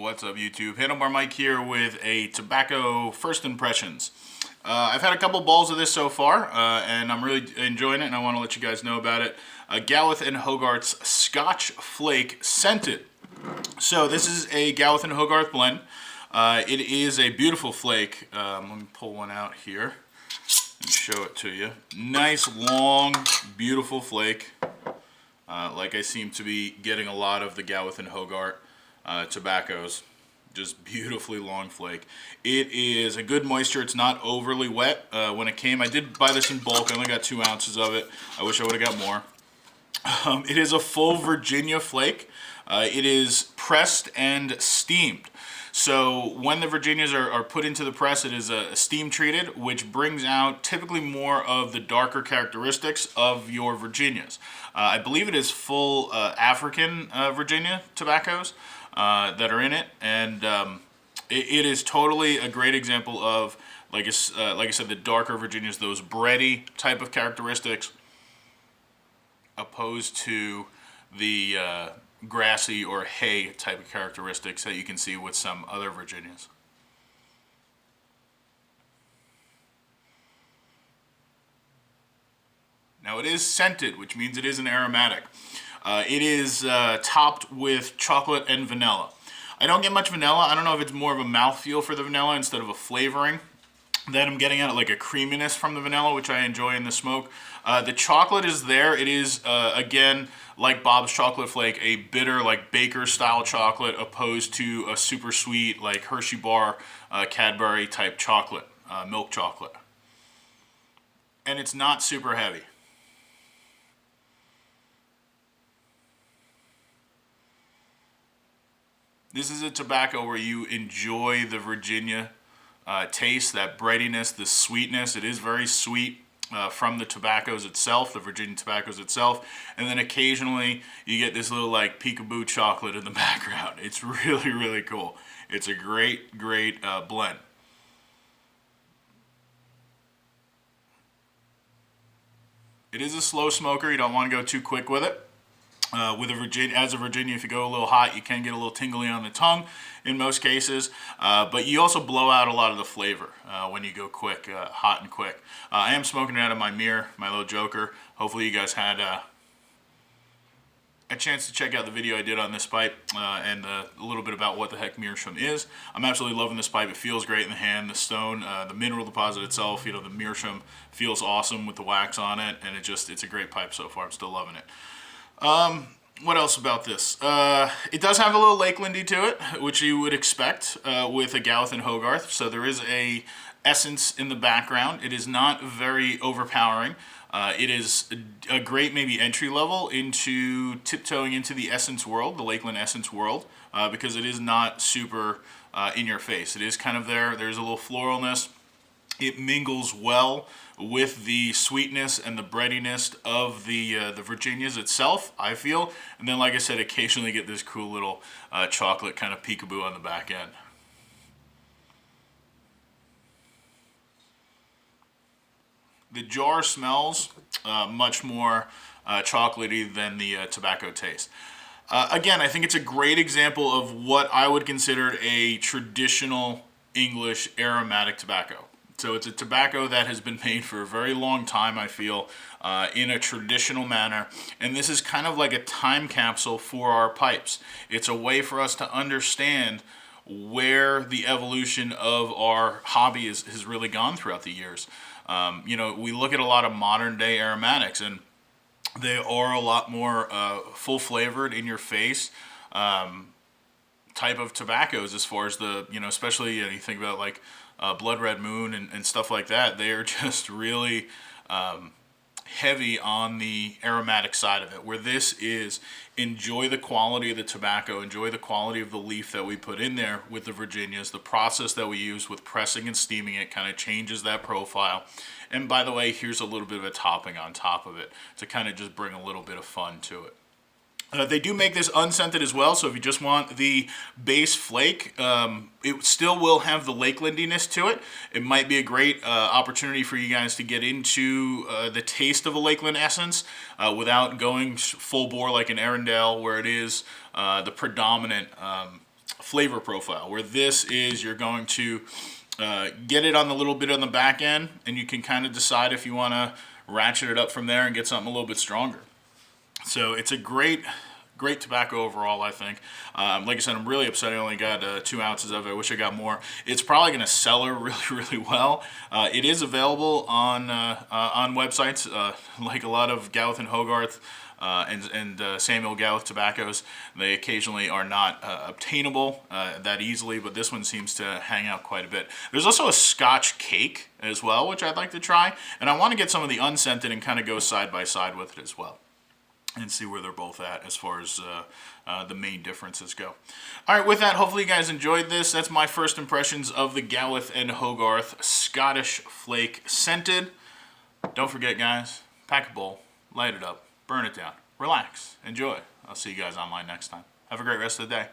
What's up, YouTube? Handlebar Mike here with a tobacco first impressions. I've had a couple bowls of this so far, and I'm really enjoying it, and I want to let you guys know about it. Gawith and Hoggarth's Scotch Flake Scented. So this is a Gawith and Hoggarth blend. It is a beautiful flake. Let me pull one out here and show it to you. Nice, long, beautiful flake. Like I seem to be getting a lot of the Gawith and Hoggarth tobaccos. Just beautifully long flake. It is a good moisture. It's not overly wet. When it came, I did buy this in bulk. I only got 2 ounces of it. I wish I would have got more. It is a full Virginia flake. It is pressed and steamed. So when the Virginias are put into the press, it is steam treated, which brings out typically more of the darker characteristics of your Virginias. I believe it is full African Virginia tobaccos that are in it, and it is totally a great example of, like I said, the darker Virginias, those bready type of characteristics, opposed to the grassy or hay type of characteristics that you can see with some other Virginias. Now it is scented, which means it is an aromatic. It is topped with chocolate and vanilla. I don't get much vanilla. I don't know if it's more of a mouthfeel for the vanilla instead of a flavoring that I'm getting at, like a creaminess from the vanilla, which I enjoy in the smoke. The chocolate is there. It is, again, like Bob's Chocolate Flake, a bitter, like baker-style chocolate, opposed to a super sweet, like Hershey Bar, Cadbury-type chocolate, milk chocolate. And it's not super heavy. This is a tobacco where you enjoy the Virginia taste, that breadiness, the sweetness. It is very sweet from the tobaccos itself, the Virginia tobaccos itself, and then occasionally you get this little like peekaboo chocolate in the background. It's really, really cool. It's a great, great blend. It is a slow smoker. You don't want to go too quick with it. With a Virginia, as a Virginia, if you go a little hot, you can get a little tingly on the tongue in most cases, but you also blow out a lot of the flavor when you go quick, hot and quick. I am smoking it out of my mirror, my little joker. Hopefully you guys had a chance to check out the video I did on this pipe and a little bit about what the heck meerschaum is. I'm absolutely loving this pipe. It feels great in the hand. The stone, the mineral deposit itself, the meerschaum feels awesome with the wax on it, and it's a great pipe so far. I'm still loving it. What else about this? It does have a little Lakelandy to it, which you would expect with a Gawith and Hoggarth. So there is a essence in the background. It is not very overpowering. It is a great maybe entry level into tiptoeing into the essence world, the Lakeland essence world, because it is not super in your face. It is kind of there. There's a little floralness. It mingles well with the sweetness and the breadiness of the Virginias itself, I feel. And then, like I said, occasionally get this cool little chocolate kind of peekaboo on the back end. The jar smells much more chocolatey than the tobacco taste. Again, I think it's a great example of what I would consider a traditional English aromatic tobacco. So it's a tobacco that has been made for a very long time, I feel, in a traditional manner. And this is kind of like a time capsule for our pipes. It's a way for us to understand where the evolution of our hobby has really gone throughout the years. We look at a lot of modern day aromatics, and they are a lot more full flavored, in your face type of tobaccos, as far as the, especially you think about like Blood Red Moon and stuff like that. They are just really heavy on the aromatic side of it, where this is enjoy the quality of the tobacco, enjoy the quality of the leaf that we put in there with the Virginias. The process that we use with pressing and steaming it kind of changes that profile. And by the way, here's a little bit of a topping on top of it to kind of just bring a little bit of fun to it. They do make this unscented as well, so if you just want the base flake, it still will have the Lakelandiness to it. It might be a great opportunity for you guys to get into the taste of a Lakeland essence without going full bore like an Arundel, where it is the predominant flavor profile, where this is you're going to get it on the little bit on the back end, and you can kind of decide if you want to ratchet it up from there and get something a little bit stronger. So it's a great tobacco overall, I think. Like I said, I'm really upset I only got 2 ounces of it. I wish I got more. It's probably going to sell her really well. It is available on websites, like a lot of Gawith and Hoggarth and Samuel Gawith tobaccos. They occasionally are not obtainable that easily, but this one seems to hang out quite a bit. There's also a Scotch cake as well, which I'd like to try, and I want to get some of the unscented and kind of go side by side with it as well, and see where they're both at as far as the main differences go. All right, with that, hopefully you guys enjoyed this. That's my first impressions of the Gawith and Hoggarth Scottish Flake Scented. Don't forget, guys, pack a bowl, light it up, burn it down, relax, enjoy. I'll see you guys online next time. Have a great rest of the day.